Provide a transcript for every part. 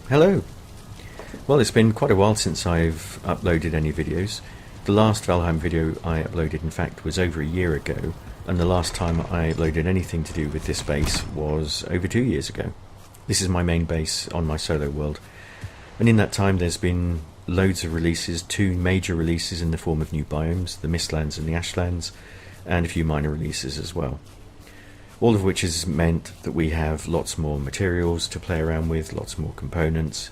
Hello! Well, it's been quite a while since I've uploaded any videos. The last Valheim video I uploaded, in fact, was over a year ago, and the last time I uploaded anything to do with this base was over 2 years ago. This is my main base on my solo world, and in that time there's been loads of releases, 2 major releases in the form of new biomes, the Mistlands and the Ashlands, and a few minor releases as well. All of which has meant that we have lots more materials to play around with, lots more components,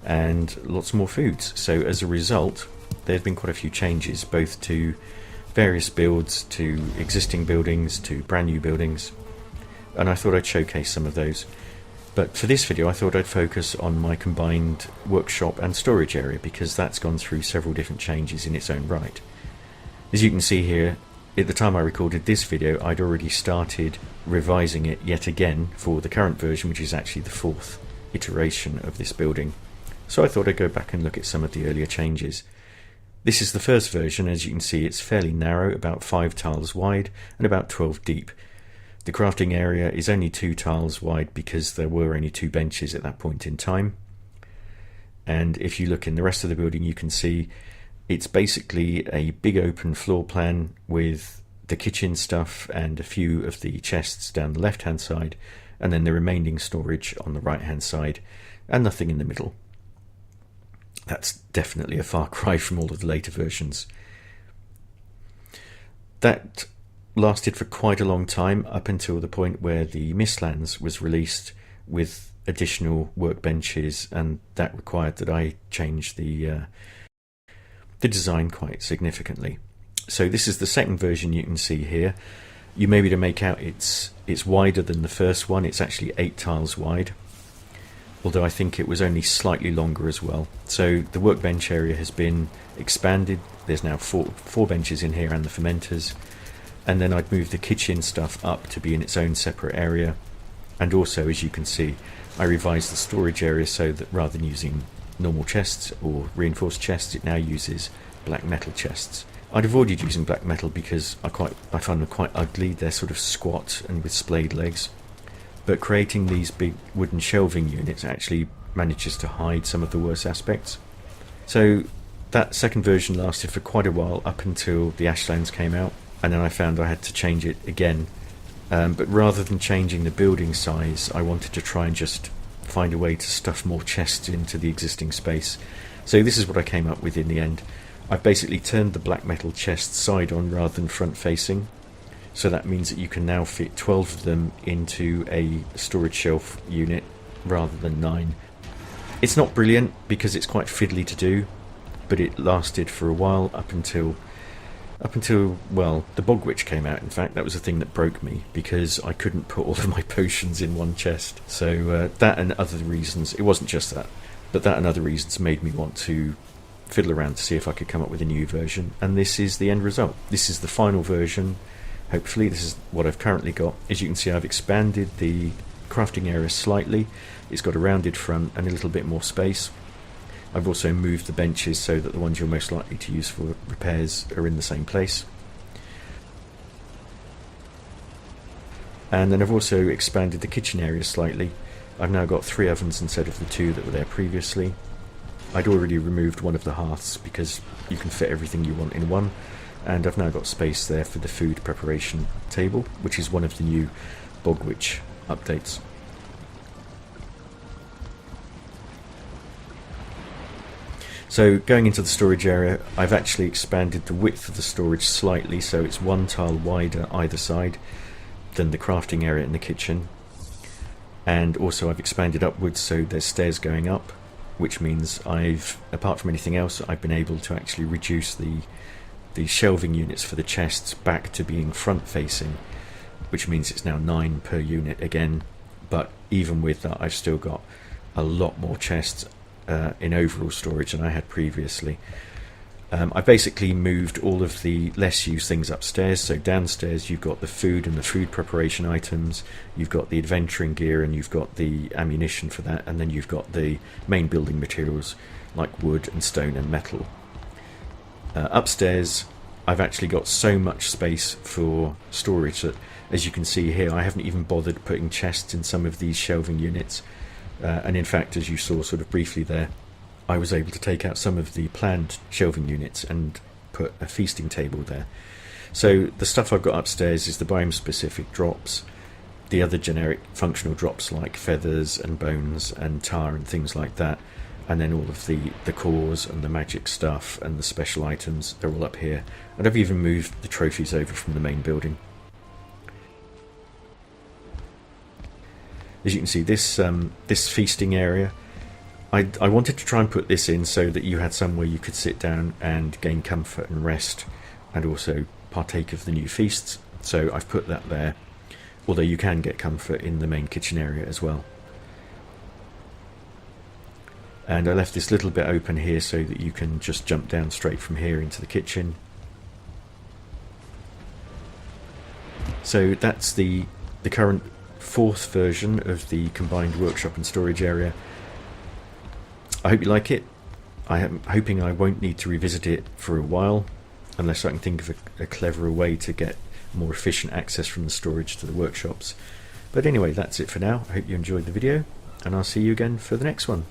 and lots more foods. So as a result, there's been quite a few changes, both to various builds, to existing buildings, to brand new buildings, and I thought I'd showcase some of those. But for this video I thought I'd focus on my combined workshop and storage area, because that's gone through several different changes in its own right. As you can see here, at the time I recorded this video, I'd already started revising it yet again for the current version, which is actually the 4th iteration of this building. So I thought I'd go back and look at some of the earlier changes. This is the first version. As you can see, it's fairly narrow, about 5 tiles wide and about 12 deep. The crafting area is only 2 tiles wide because there were only 2 benches at that point in time. And if you look in the rest of the building, you can see it's basically a big open floor plan with the kitchen stuff and a few of the chests down the left hand side, and then the remaining storage on the right hand side, and nothing in the middle. That's definitely a far cry from all of the later versions. That lasted for quite a long time, up until the point where the Mistlands was released with additional workbenches, and that required that I change the design quite significantly. So this is the second version you can see here. You may be able to make out it's wider than the first one. It's actually 8 tiles wide, although I think it was only slightly longer as well. So the workbench area has been expanded. There's now four benches in here and the fermenters, and then I'd moved the kitchen stuff up to be in its own separate area. And also, as you can see, I revised the storage area so that rather than using normal chests or reinforced chests, it now uses black metal chests. I'd avoided using black metal because I find them quite ugly. They're sort of squat and with splayed legs, but creating these big wooden shelving units actually manages to hide some of the worst aspects. So that second version lasted for quite a while, up until the Ashlands came out, and then I found I had to change it again. But rather than changing the building size, I wanted to try and just find a way to stuff more chests into the existing space. So this is what I came up with in the end. I've basically turned the black metal chests side on rather than front facing, so that means that you can now fit 12 of them into a storage shelf unit rather than 9. It's not brilliant because it's quite fiddly to do, but it lasted for a while, up until well, the Bog Witch came out. In fact, that was the thing that broke me, because I couldn't put all of my potions in one chest. So that and other reasons, it wasn't just that, but that and other reasons made me want to fiddle around to see if I could come up with a new version, and this is the end result. This is the final version. Hopefully this is what I've currently got. As you can see, I've expanded the crafting area slightly. It's got a rounded front and a little bit more space. I've also moved the benches so that the ones you're most likely to use for repairs are in the same place. And then I've also expanded the kitchen area slightly. I've now got 3 ovens instead of the 2 that were there previously. I'd already removed one of the hearths because you can fit everything you want in one, and I've now got space there for the food preparation table, which is one of the new Bog Witch updates. So going into the storage area, I've actually expanded the width of the storage slightly, so it's 1 tile wider either side than the crafting area in the kitchen. And also I've expanded upwards, so there's stairs going up, which means apart from anything else, I've been able to actually reduce the shelving units for the chests back to being front facing, which means it's now 9 per unit again. But even with that, I've still got a lot more chests in overall storage than I had previously. I basically moved all of the less used things upstairs. So downstairs you've got the food and the food preparation items, you've got the adventuring gear, and you've got the ammunition for that, and then you've got the main building materials like wood and stone and metal. Upstairs I've actually got so much space for storage that, as you can see here, I haven't even bothered putting chests in some of these shelving units. And in fact, as you saw sort of briefly there, I was able to take out some of the planned shelving units and put a feasting table there. So the stuff I've got upstairs is the biome specific drops, the other generic functional drops like feathers and bones and tar and things like that, and then all of the cores and the magic stuff and the special items, they're all up here. And I've even moved the trophies over from the main building. As you can see, this feasting area, I wanted to try and put this in so that you had somewhere you could sit down and gain comfort and rest and also partake of the new feasts. So I've put that there, although you can get comfort in the main kitchen area as well. And I left this little bit open here so that you can just jump down straight from here into the kitchen. So that's the current 4th version of the combined workshop and storage area. I hope you like it. I am hoping I won't need to revisit it for a while, unless I can think of a cleverer way to get more efficient access from the storage to the workshops. But anyway, that's it for now. I hope you enjoyed the video, and I'll see you again for the next one.